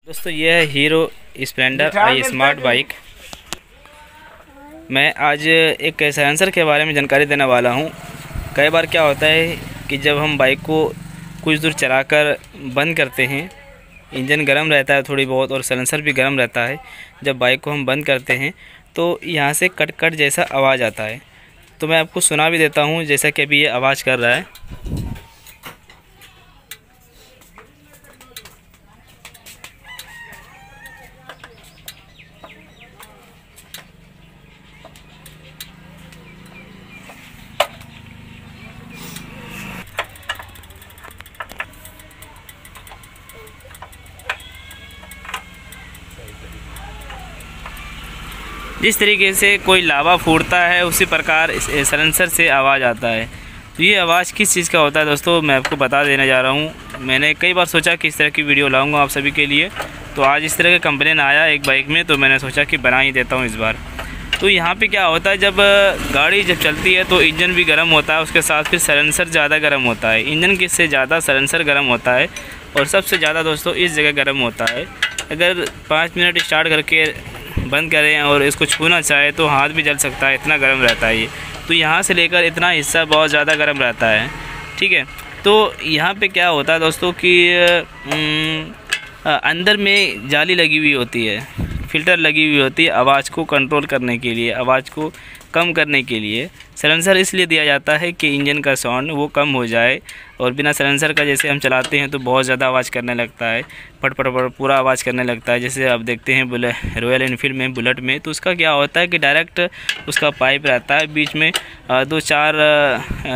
दोस्तों ये है हीरो स्प्लेंडर आई स्मार्ट बाइक। मैं आज एक साइलेंसर के बारे में जानकारी देने वाला हूँ। कई बार क्या होता है कि जब हम बाइक को कुछ दूर चलाकर बंद करते हैं, इंजन गर्म रहता है थोड़ी बहुत और साइलेंसर भी गर्म रहता है। जब बाइक को हम बंद करते हैं तो यहाँ से कट कट जैसा आवाज़ आता है। तो मैं आपको सुना भी देता हूँ जैसा कि अभी ये आवाज़ कर रहा है। जिस तरीके से कोई लावा फूटता है उसी प्रकार साइलेंसर से आवाज़ आता है। तो ये आवाज़ किस चीज़ का होता है दोस्तों, मैं आपको बता देने जा रहा हूँ। मैंने कई बार सोचा कि इस तरह की वीडियो लाऊंगा आप सभी के लिए, तो आज इस तरह का कंप्लेन आया एक बाइक में, तो मैंने सोचा कि बना ही देता हूँ इस बार। तो यहाँ पे क्या होता है, जब गाड़ी जब चलती है तो इंजन भी गर्म होता है, उसके साथ फिर साइलेंसर ज़्यादा गर्म होता है। इंजन की से ज़्यादा साइलेंसर गर्म होता है और सबसे ज़्यादा दोस्तों इस जगह गर्म होता है। अगर 5 मिनट स्टार्ट करके बंद करें और इसको छूना चाहे तो हाथ भी जल सकता है, इतना गर्म रहता है ये। तो यहाँ से लेकर इतना हिस्सा बहुत ज़्यादा गर्म रहता है, ठीक है। तो यहाँ पे क्या होता है दोस्तों कि अंदर में जाली लगी हुई होती है, फ़िल्टर लगी हुई होती है आवाज़ को कंट्रोल करने के लिए, आवाज़ को कम करने के लिए। साइलेंसर इसलिए दिया जाता है कि इंजन का साउंड वो कम हो जाए, और बिना साइलेंसर का जैसे हम चलाते हैं तो बहुत ज़्यादा आवाज़ करने लगता है, पट पट पट पूरा आवाज़ करने लगता है। जैसे आप देखते हैं रॉयल एनफील्ड में, बुलेट में, तो उसका क्या होता है कि डायरेक्ट उसका पाइप रहता है, बीच में 2-4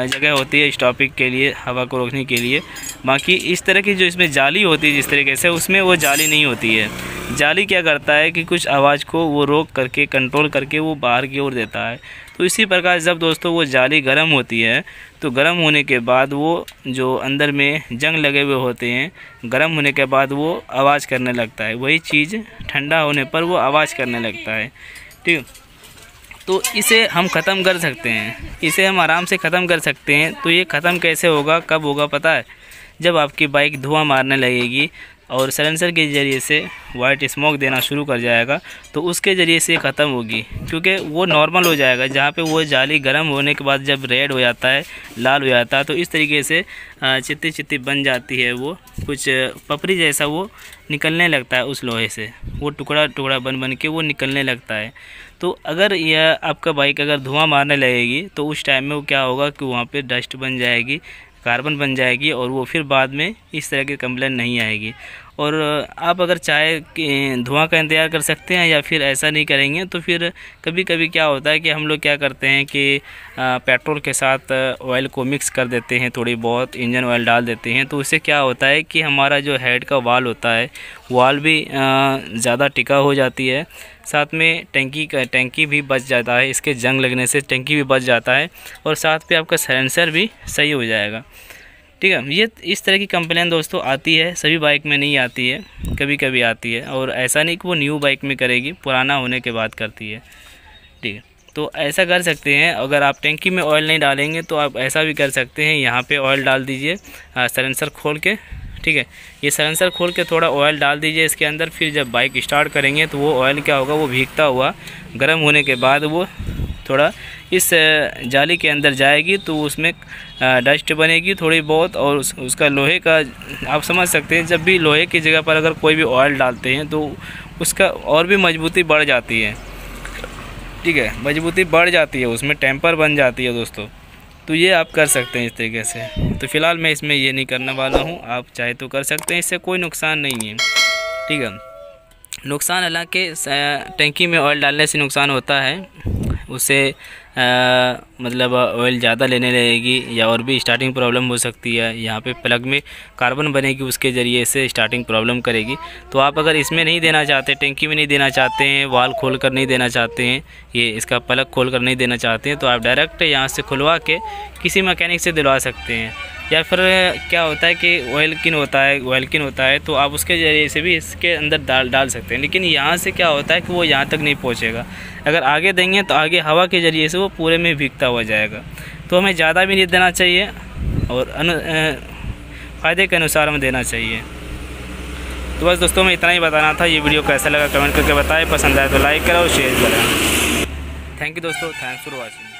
जगह होती है स्टॉपिंग के लिए, हवा को रोकने के लिए। बाकी इस तरह की जो इसमें जाली होती है जिस तरीके से, उसमें वो जाली नहीं होती है। जाली क्या करता है कि कुछ आवाज़ को वो रोक करके कंट्रोल करके वो बाहर की ओर देता है। तो इसी प्रकार जब दोस्तों वो जाली गर्म होती है तो गर्म होने के बाद वो जो अंदर में जंग लगे हुए होते हैं, गर्म होने के बाद वो आवाज़ करने लगता है। वही चीज़ ठंडा होने पर वो आवाज़ करने लगता है, ठीक। तो इसे हम ख़त्म कर सकते हैं, इसे हम आराम से ख़त्म कर सकते हैं। तो ये ख़त्म कैसे होगा, कब होगा पता है? जब आपकी बाइक धुआं मारने लगेगी और साइलेंसर के ज़रिए से वाइट स्मोक देना शुरू कर जाएगा, तो उसके ज़रिए से ख़त्म होगी, क्योंकि वो नॉर्मल हो जाएगा। जहाँ पे वो जाली गर्म होने के बाद जब रेड हो जाता है, लाल हो जाता है, तो इस तरीके से चित्ती चित्ती बन जाती है, वो कुछ पपड़ी जैसा वो निकलने लगता है उस लोहे से, वो टुकड़ा टुकड़ा बन बन के वो निकलने लगता है। तो अगर यह आपका बाइक अगर धुआं मारने लगेगी तो उस टाइम में वो क्या होगा कि वहाँ पे डस्ट बन जाएगी, कार्बन बन जाएगी, और वो फिर बाद में इस तरह की कंप्लेंट नहीं आएगी। और आप अगर चाहे कि धुआं का इंतज़ार कर सकते हैं या फिर ऐसा नहीं करेंगे तो फिर कभी कभी क्या होता है कि हम लोग क्या करते हैं कि पेट्रोल के साथ ऑयल को मिक्स कर देते हैं, थोड़ी बहुत इंजन ऑयल डाल देते हैं। तो उससे क्या होता है कि हमारा जो हेड का वाल होता है, वाल भी ज़्यादा टिका हो जाती है, साथ में टंकी भी बच जाता है, इसके जंग लगने से टंकी भी बच जाता है, और साथ पे आपका साइलेंसर भी सही हो जाएगा, ठीक है। ये इस तरह की कंप्लेन दोस्तों आती है, सभी बाइक में नहीं आती है, कभी कभी आती है। और ऐसा नहीं कि वो न्यू बाइक में करेगी, पुराना होने के बाद करती है, ठीक है। तो ऐसा कर सकते हैं, अगर आप टंकी में ऑयल नहीं डालेंगे तो आप ऐसा भी कर सकते हैं, यहाँ पे ऑयल डाल दीजिए साइलेंसर खोल के, ठीक है। ये साइलेंसर खोल के थोड़ा ऑयल डाल दीजिए इसके अंदर, फिर जब बाइक स्टार्ट करेंगे तो वो ऑयल क्या होगा, वो भीगता हुआ गर्म होने के बाद वो थोड़ा इस जाली के अंदर जाएगी, तो उसमें डस्ट बनेगी थोड़ी बहुत, और उसका लोहे का आप समझ सकते हैं, जब भी लोहे की जगह पर अगर कोई भी ऑयल डालते हैं तो उसका और भी मजबूती बढ़ जाती है, ठीक है, मजबूती बढ़ जाती है, उसमें टेम्पर बन जाती है दोस्तों। तो ये आप कर सकते हैं इस तरीके से। तो फ़िलहाल मैं इसमें ये नहीं करने वाला हूँ, आप चाहे तो कर सकते हैं, इससे कोई नुकसान नहीं है, ठीक है। नुकसान हालांकि टंकी में ऑयल डालने से नुकसान होता है, उससे मतलब ऑयल ज़्यादा लेने लगेगी या और भी स्टार्टिंग प्रॉब्लम हो सकती है। यहाँ पे प्लग में कार्बन बनेगी, उसके ज़रिए से स्टार्टिंग प्रॉब्लम करेगी। तो आप अगर इसमें नहीं देना चाहते, टंकी में नहीं देना चाहते हैं, वाल खोल कर नहीं देना चाहते हैं, ये इसका प्लग खोल कर नहीं देना चाहते हैं, तो आप डायरेक्ट यहाँ से खुलवा के किसी मैकेनिक से दिलवा सकते हैं। या फिर क्या होता है कि ऑयल किन होता है तो आप उसके ज़रिए से भी इसके अंदर डाल सकते हैं। लेकिन यहाँ से क्या होता है कि वो यहाँ तक नहीं पहुँचेगा, अगर आगे देंगे तो आगे हवा के ज़रिए से वो पूरे में भीगता हुआ जाएगा। तो हमें ज़्यादा भी नहीं देना चाहिए और फ़ायदे के अनुसार हमें देना चाहिए। तो बस दोस्तों मैं इतना ही बताना था। ये वीडियो कैसा लगा कमेंट करके बताएं, पसंद आए तो लाइक करें और शेयर करें। थैंक यू दोस्तों, थैंक्स फॉर वॉचिंग।